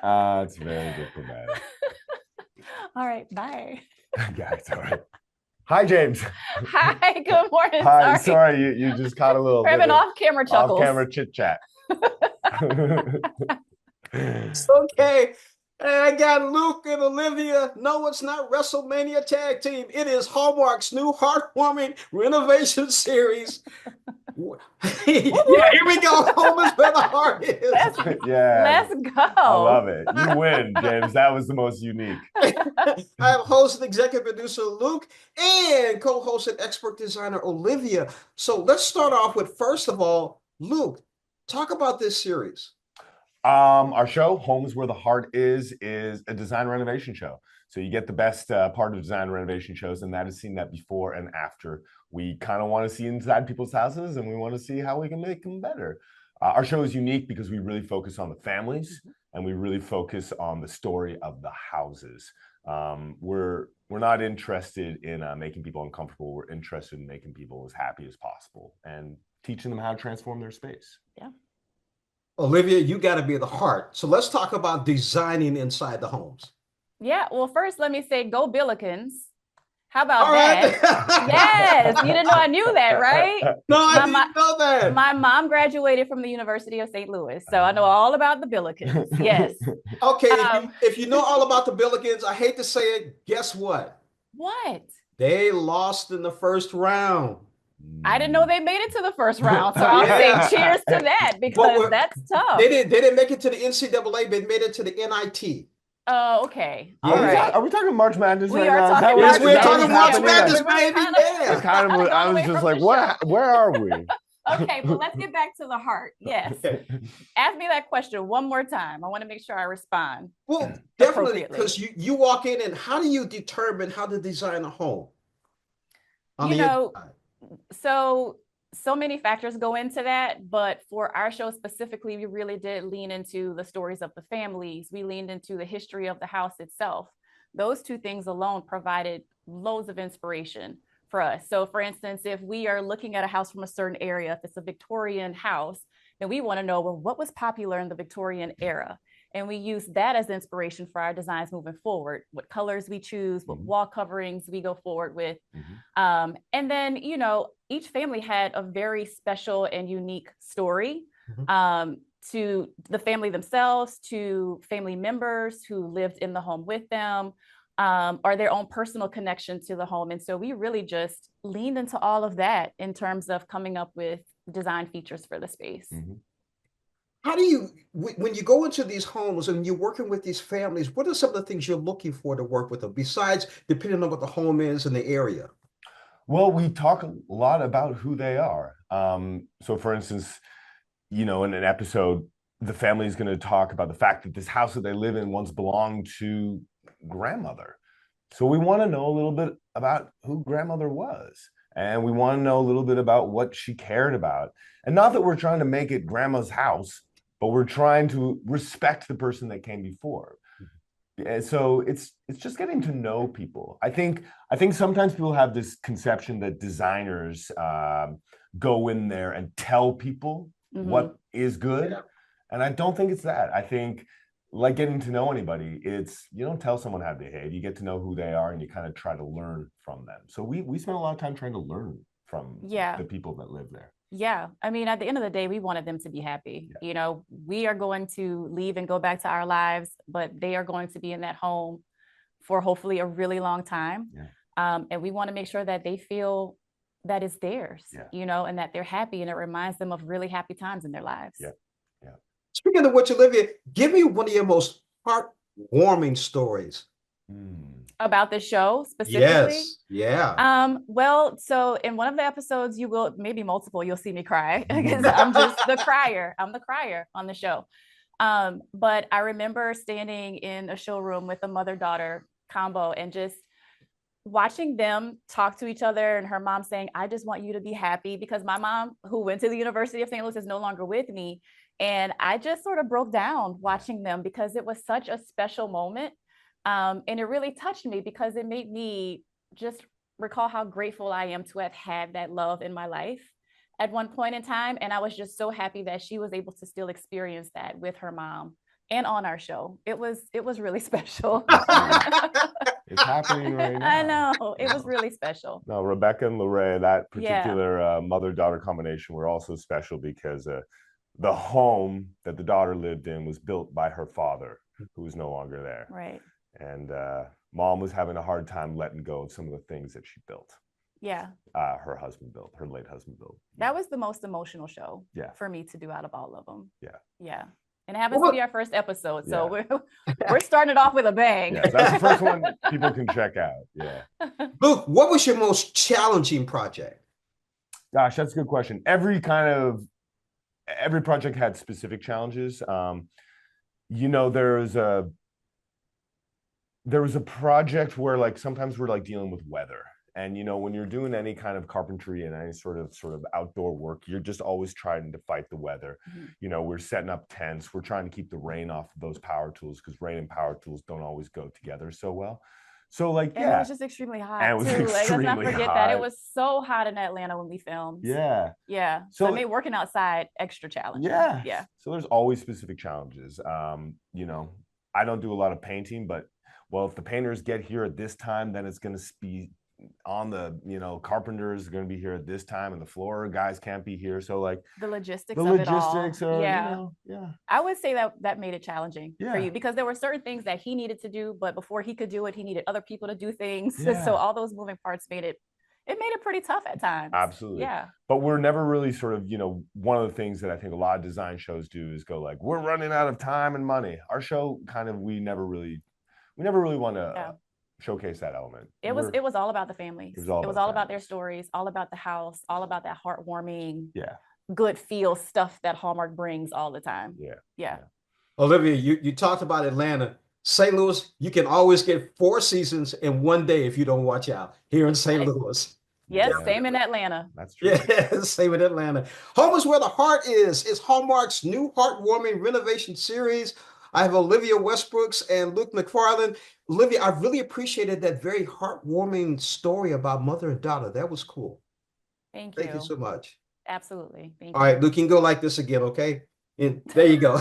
It's very diplomatic. All right, bye. Guys, all right. Hi, James. Hi, good morning. Hi, Sorry. sorry, you just caught a little We're bit having of off-camera chuckles. off-camera chit chat. It's okay. Hey, I got Luke and Olivia. No, it's not WrestleMania Tag Team. It is Hallmark's new heartwarming renovation series. Yeah, here we go. Home is where the heart is. Yeah, Let's go. I love it. You win, James. That was the most unique. I have host and executive producer Luke and co-host and expert designer Olivia. So let's start off with, first of all, Luke, talk about this series. Our show, Homes Where the Heart is a design renovation show. So you get the best part of design renovation shows, and that is seeing that before and after. We kind of want to see inside people's houses, and we want to see how we can make them better. Our show is unique because we really focus on the families, and we really focus on the story of the houses. We're not interested in making people uncomfortable. We're interested in making people as happy as possible and teaching them how to transform their space. Yeah. Olivia, you got to be the heart. So let's talk about designing inside the homes. Yeah, well, first let me say go Billikens. How about All that? right. Yes, you didn't know I knew that, right? No, I didn't know that. My mom graduated from the University of St. Louis, so I know all about the Billikens. Yes. Okay, if you know all about the Billikens, I hate to say it, guess what? What? They lost in the first round. I didn't know they made it to the first round, so I'll Yeah. say cheers to that because that's tough. They didn't make it to the NCAA, but made it to the NIT. Oh, okay. Yeah. All right. Are we talking March Madness We right are now? talking Yes, we're March talking Madness. March Madness, Yeah. baby. It's kind of, I was just like, where are we? Okay, but let's get back to the heart. Yes. Ask me that question one more time. I want to make sure I respond. Well, definitely, because you walk in and how do you determine how to design a home? So many factors go into that, but for our show specifically, we really did lean into the stories of the families. We leaned into the history of the house itself. Those two things alone provided loads of inspiration for us. So for instance, if we are looking at a house from a certain area, if it's a Victorian house, then we want to know, well, what was popular in the Victorian era? And we use that as inspiration for our designs moving forward, what colors we choose, what wall coverings we go forward with. And then, each family had a very special and unique story to the family themselves, to family members who lived in the home with them, or their own personal connection to the home. And so we really just leaned into all of that in terms of coming up with design features for the space. How do you, when you go into these homes and you're working with these families, what are some of the things you're looking for to work with them, besides depending on what the home is and the area? Well, we talk a lot about who they are. So for instance, in an episode, the family is going to talk about the fact that this house that they live in once belonged to grandmother. So we want to know a little bit about who grandmother was. And we want to know a little bit about what she cared about. And not that we're trying to make it grandma's house, but we're trying to respect the person that came before. And so it's just getting to know people. I think sometimes people have this conception that designers go in there and tell people what is good. Yeah. And I don't think it's that. I think, like getting to know anybody, you don't tell someone how to behave. You get to know who they are and you kind of try to learn from them. So we spent a lot of time trying to learn from the people that live there. Yeah. I mean, at the end of the day, we wanted them to be happy. Yeah. We are going to leave and go back to our lives, but they are going to be in that home for hopefully a really long time. Yeah. And we want to make sure that they feel that it's theirs, and that they're happy, and it reminds them of really happy times in their lives. Yeah. Yeah. Speaking of which, Olivia, give me one of your most heartwarming stories. About the show specifically? Yes. Yeah. Well, so in one of the episodes, you will, maybe multiple, you'll see me cry because I'm just the crier. I'm the crier on the show. But I remember standing in a showroom with a mother-daughter combo and just watching them talk to each other, and her mom saying, I just want you to be happy, because my mom, who went to the University of St. Louis, is no longer with me. And I just sort of broke down watching them because it was such a special moment. And it really touched me because it made me just recall how grateful I am to have had that love in my life at one point in time. And I was just so happy that she was able to still experience that with her mom and on our show. It was really special. It's happening right now. I know. It was really special. No, Rebecca and Lorraine, that particular mother-daughter combination were also special because the home that the daughter lived in was built by her father, who was no longer there. Right. And mom was having a hard time letting go of some of the things that she built. Yeah. Her late husband built. That was the most emotional show Yeah. for me to do out of all of them. Yeah. Yeah. And it happens to be our first episode. So we're starting it off with a bang. Yeah, so that's the first one people can check out. Yeah. Luke, what was your most challenging project? Gosh, that's a good question. Every project had specific challenges. You know, there was a project where like sometimes we're like dealing with weather. And, you know, when you're doing any kind of carpentry and any sort of outdoor work, you're just always trying to fight the weather. Mm-hmm. You know, we're setting up tents. We're trying to keep the rain off of those power tools because rain and power tools don't always go together so well. So like, and it was just extremely hot too. Like, let's not forget that it was so hot in Atlanta when we filmed. Yeah. Yeah. So it made working outside extra challenging. Yeah. Yeah. So there's always specific challenges. You know, I don't do a lot of painting, but well, if the painters get here at this time, then it's going to be on the, you know, carpenters are going to be here at this time and the floor guys can't be here. So like the logistics of it all. Are, yeah. You know, yeah. I would say that made it challenging for you because there were certain things that he needed to do, but before he could do it, he needed other people to do things. Yeah. So all those moving parts made it pretty tough at times. Absolutely. Yeah. But we're never really you know, one of the things that I think a lot of design shows do is go like, we're running out of time and money. Our show we never really want to showcase that element. It was all about the families. It was all about their stories, all about the house, all about that heartwarming, good feel stuff that Hallmark brings all the time. Yeah. Olivia, you talked about Atlanta. St. Louis, you can always get 4 seasons in one day if you don't watch out here in St. Louis. Yes, same in Atlanta. That's true. Yeah, same in Atlanta. Home is where the heart is. It's Hallmark's new heartwarming renovation series. I have Olivia Westbrooks and Luke Macfarlane. Olivia, I really appreciated that very heartwarming story about mother and daughter. That was cool. Thank you. Thank you so much. Absolutely. Thank you. All right, Luke, you can go like this again, okay? And there you go.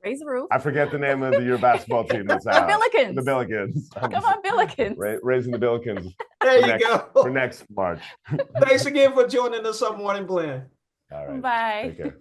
Raise the roof. I forget the name of your basketball team that's out. The Billikens. The Billikens. Come on, Billikens. Raising the Billikens. There you go. For next March. Thanks again for joining us on Morning Blend. All right. Bye. Take care.